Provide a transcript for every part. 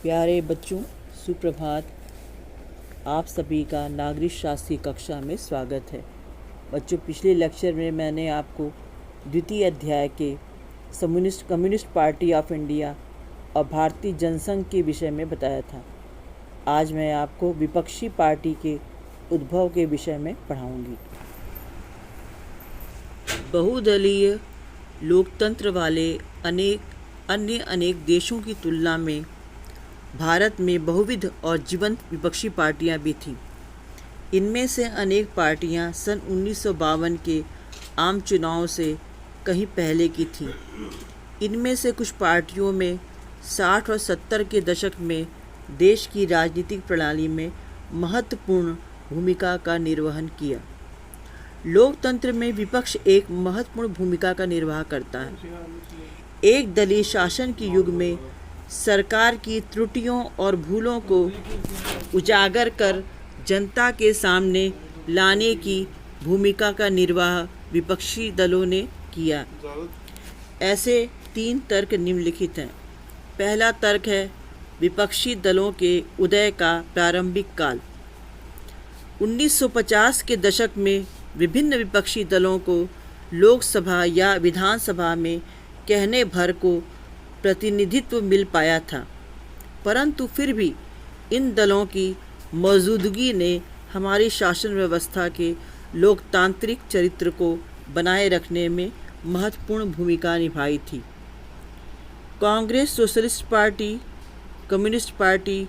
प्यारे बच्चों, सुप्रभात। आप सभी का नागरिक शास्त्री कक्षा में स्वागत है। बच्चों, पिछले लेक्चर में मैंने आपको द्वितीय अध्याय के कम्युनिस्ट पार्टी ऑफ इंडिया और भारतीय जनसंघ के विषय में बताया था। आज मैं आपको विपक्षी पार्टी के उद्भव के विषय में पढ़ाऊंगी। बहुदलीय लोकतंत्र वाले अनेक देशों की तुलना में भारत में बहुविध और जीवंत विपक्षी पार्टियां भी थीं। इनमें से अनेक पार्टियां सन 1952 के आम चुनाव से कहीं पहले की थीं। इनमें से कुछ पार्टियों में 60 और 70 के दशक में देश की राजनीतिक प्रणाली में महत्वपूर्ण भूमिका का निर्वहन किया। लोकतंत्र में विपक्ष एक महत्वपूर्ण भूमिका का निर्वाह करता है। एक दलीय शासन के युग में सरकार की त्रुटियों और भूलों को उजागर कर जनता के सामने लाने की भूमिका का निर्वाह विपक्षी दलों ने किया। ऐसे 3 तर्क निम्नलिखित हैं। पहला तर्क है विपक्षी दलों के उदय का प्रारंभिक काल। 1950 के दशक में विभिन्न विपक्षी दलों को लोकसभा या विधानसभा में कहने भर को प्रतिनिधित्व मिल पाया था, परंतु फिर भी इन दलों की मौजूदगी ने हमारी शासन व्यवस्था के लोकतांत्रिक चरित्र को बनाए रखने में महत्वपूर्ण भूमिका निभाई थी। Congress socialist party, communist party,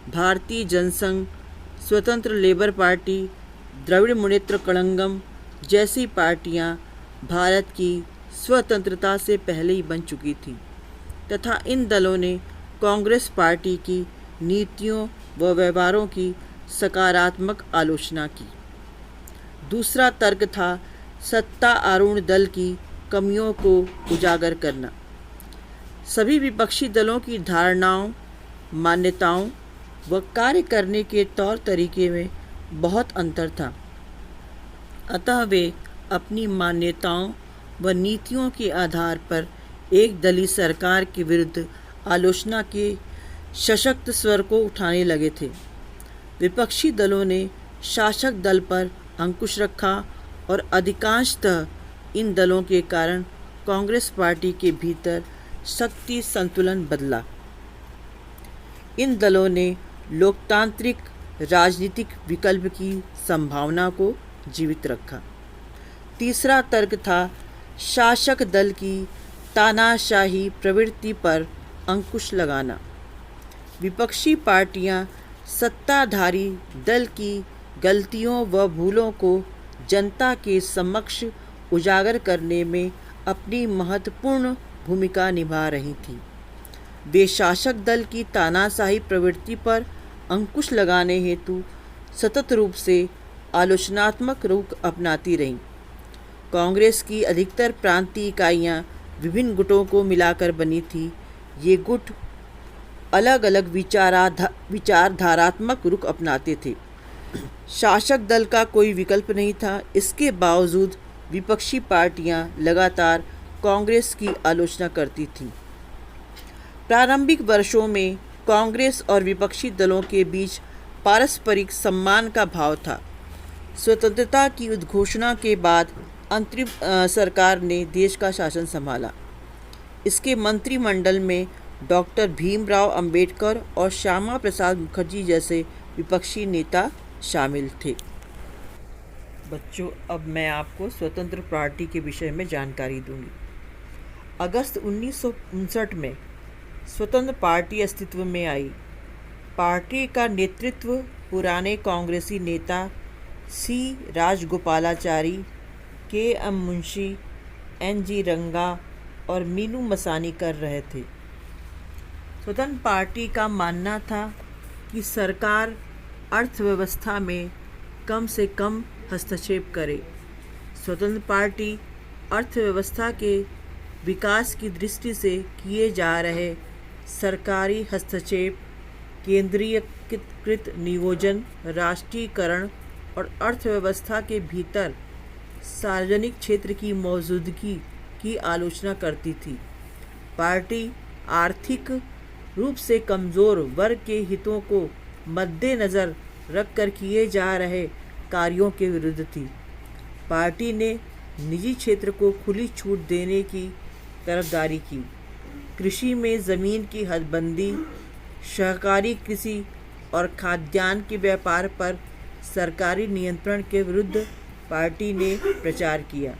भारतीय जनसंघ, स्वतंत्र लेबर पार्टी, द्रविड़ मुनेत्र कड़ंगम जैसी पार्टियां भारत की स्वतंत्रता से पहले ही बन चुकी थीं तथा इन दलों ने कांग्रेस पार्टी की नीतियों व व्यवहारों की सकारात्मक आलोचना की। दूसरा तर्क था सत्ता आरूढ़ दल की कमियों को उजागर करना। सभी विपक्षी दलों की धारणाओं, मान्यताओं व कार्य करने के तौर तरीके में बहुत अंतर था, अतः वे अपनी मान्यताओं व नीतियों के आधार पर एक दलीय सरकार के विरुद्ध आलोचना के सशक्त स्वर को उठाने लगे थे। विपक्षी दलों ने शासक दल पर अंकुश रखा और अधिकांशतः इन दलों के कारण कांग्रेस पार्टी के भीतर शक्ति संतुलन बदला। इन दलों ने लोकतांत्रिक राजनीतिक विकल्प की संभावना को जीवित रखा। तीसरा तर्क था शासक दल की तानाशाही प्रवृत्ति पर अंकुश लगाना। विपक्षी पार्टियां सत्ताधारी दल की गलतियों व भूलों को जनता के समक्ष उजागर करने में अपनी महत्वपूर्ण भूमिका निभा रही थीं। वे शासक दल की तानाशाही प्रवृत्ति पर अंकुश लगाने हेतु सतत रूप से आलोचनात्मक रुख अपनाती रहीं। कांग्रेस की अधिकतर प्रांतीय इकाइयाँ विभिन्न गुटों को मिलाकर बनी थी। ये गुट अलग अलग विचारधारात्मक रुख अपनाते थे। शासक दल का कोई विकल्प नहीं था। इसके बावजूद विपक्षी पार्टियां लगातार कांग्रेस की आलोचना करती थीं। प्रारंभिक वर्षों में कांग्रेस और विपक्षी दलों के बीच पारस्परिक सम्मान का भाव था। स्वतंत्रता की उद्घोषणा के बाद अंतरिम सरकार ने देश का शासन संभाला। इसके मंत्रिमंडल में डॉक्टर भीमराव अंबेडकर और श्यामा प्रसाद मुखर्जी जैसे विपक्षी नेता शामिल थे। बच्चों, अब मैं आपको स्वतंत्र पार्टी के विषय में जानकारी दूंगी। अगस्त 1959 में स्वतंत्र पार्टी अस्तित्व में आई। पार्टी का नेतृत्व पुराने कांग्रेसी नेता सी राजगोपालाचारी, के.एम. मुंशी, एन.जी. रंगा और मीनू मसानी कर रहे थे। स्वतंत्र पार्टी का मानना था कि सरकार अर्थव्यवस्था में कम से कम हस्तक्षेप करे। स्वतंत्र पार्टी अर्थव्यवस्था के विकास की दृष्टि से किए जा रहे सरकारी हस्तक्षेप, केंद्रीयकृत नियोजन, राष्ट्रीयकरण और अर्थव्यवस्था के भीतर सार्वजनिक क्षेत्र की मौजूदगी की आलोचना करती थी। पार्टी आर्थिक रूप से कमज़ोर वर्ग के हितों को मद्देनज़र रखकर किए जा रहे कार्यों के विरुद्ध थी। पार्टी ने निजी क्षेत्र को खुली छूट देने की तरफदारी की। कृषि में ज़मीन की हदबंदी, सहकारी कृषि और खाद्यान्न के व्यापार पर सरकारी नियंत्रण के विरुद्ध पार्टी ने प्रचार किया।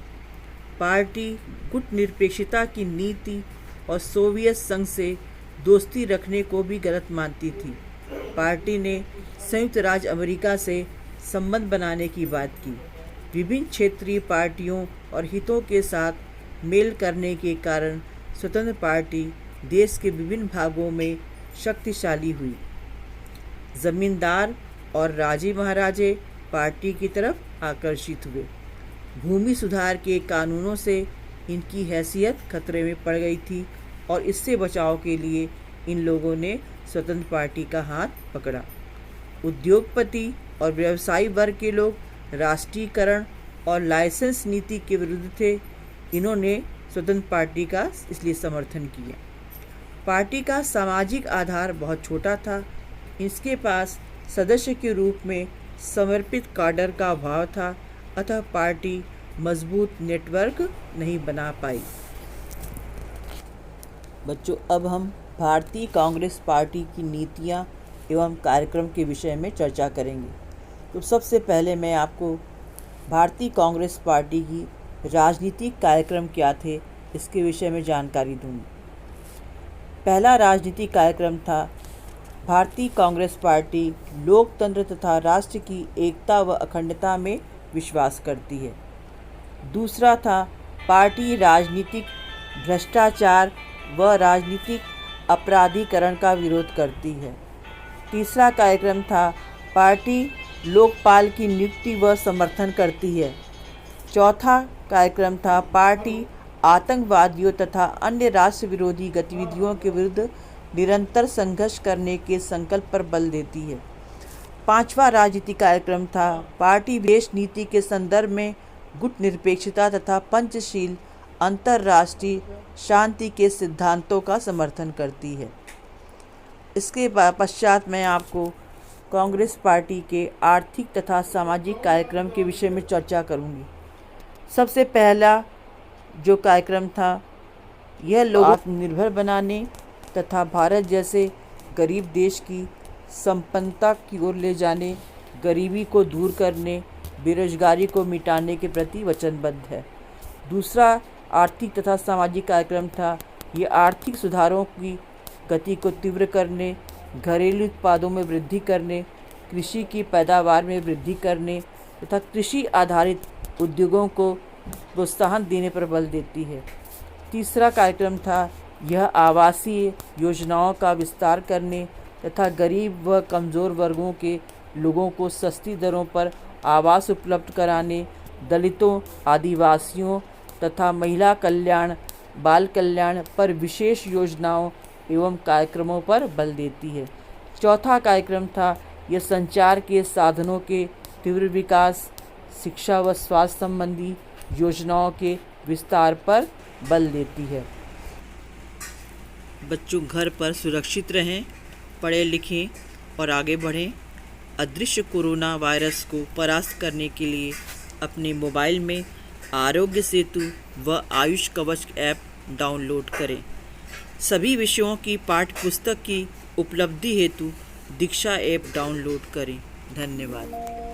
पार्टी कूटनिरपेक्षता की नीति और सोवियत संघ से दोस्ती रखने को भी गलत मानती थी। पार्टी ने संयुक्त राज्य अमेरिका से संबंध बनाने की बात की। विभिन्न क्षेत्रीय पार्टियों और हितों के साथ मेल करने के कारण स्वतंत्र पार्टी देश के विभिन्न भागों में शक्तिशाली हुई। जमींदार और राजे महाराजे पार्टी की तरफ आकर्षित हुए। भूमि सुधार के कानूनों से इनकी हैसियत खतरे में पड़ गई थी और इससे बचाव के लिए इन लोगों ने स्वतंत्र पार्टी का हाथ पकड़ा। उद्योगपति और व्यवसायी वर्ग के लोग राष्ट्रीयकरण और लाइसेंस नीति के विरुद्ध थे। इन्होंने स्वतंत्र पार्टी का इसलिए समर्थन किया। पार्टी का सामाजिक आधार बहुत छोटा था। इसके पास सदस्य के रूप में समर्पित काडर का अभाव था, अतः पार्टी मजबूत नेटवर्क नहीं बना पाई। बच्चों, अब हम भारतीय कांग्रेस पार्टी की नीतियाँ एवं कार्यक्रम के विषय में चर्चा करेंगे। तो सबसे पहले मैं आपको भारतीय कांग्रेस पार्टी की राजनीतिक कार्यक्रम क्या थे इसके विषय में जानकारी दूंगी। पहला राजनीतिक कार्यक्रम था भारतीय कांग्रेस पार्टी लोकतंत्र तथा राष्ट्र की एकता व अखंडता में विश्वास करती है। दूसरा था पार्टी राजनीतिक भ्रष्टाचार व राजनीतिक अपराधीकरण का विरोध करती है। तीसरा कार्यक्रम था पार्टी लोकपाल की नियुक्ति व समर्थन करती है। चौथा कार्यक्रम था पार्टी आतंकवादियों तथा अन्य राष्ट्र विरोधी गतिविधियों के विरुद्ध निरंतर संघर्ष करने के संकल्प पर बल देती है। पांचवा राजनीतिक कार्यक्रम था पार्टी विदेश नीति के संदर्भ में गुटनिरपेक्षता तथा पंचशील अंतर्राष्ट्रीय शांति के सिद्धांतों का समर्थन करती है। इसके पश्चात मैं आपको कांग्रेस पार्टी के आर्थिक तथा सामाजिक कार्यक्रम के विषय में चर्चा करूंगी। सबसे पहला जो कार्यक्रम था यह लोगों को आत्मनिर्भर बनाने तथा भारत जैसे गरीब देश की संपन्नता की ओर ले जाने, गरीबी को दूर करने, बेरोजगारी को मिटाने के प्रति वचनबद्ध है। दूसरा आर्थिक तथा सामाजिक कार्यक्रम था ये आर्थिक सुधारों की गति को तीव्र करने, घरेलू उत्पादों में वृद्धि करने, कृषि की पैदावार में वृद्धि करने तथा कृषि आधारित उद्योगों को प्रोत्साहन देने पर बल देती है। तीसरा कार्यक्रम था यह आवासीय योजनाओं का विस्तार करने तथा गरीब व कमज़ोर वर्गों के लोगों को सस्ती दरों पर आवास उपलब्ध कराने, दलितों, आदिवासियों तथा महिला कल्याण, बाल कल्याण पर विशेष योजनाओं एवं कार्यक्रमों पर बल देती है। चौथा कार्यक्रम था यह संचार के साधनों के तीव्र विकास, शिक्षा व स्वास्थ्य संबंधी योजनाओं के विस्तार पर बल देती है। बच्चों, घर पर सुरक्षित रहें, पढ़ें लिखें और आगे बढ़ें। अदृश्य कोरोना वायरस को परास्त करने के लिए अपने मोबाइल में आरोग्य सेतु व आयुष कवच ऐप डाउनलोड करें। सभी विषयों की पाठ्य पुस्तक की उपलब्धि हेतु दीक्षा ऐप डाउनलोड करें। धन्यवाद।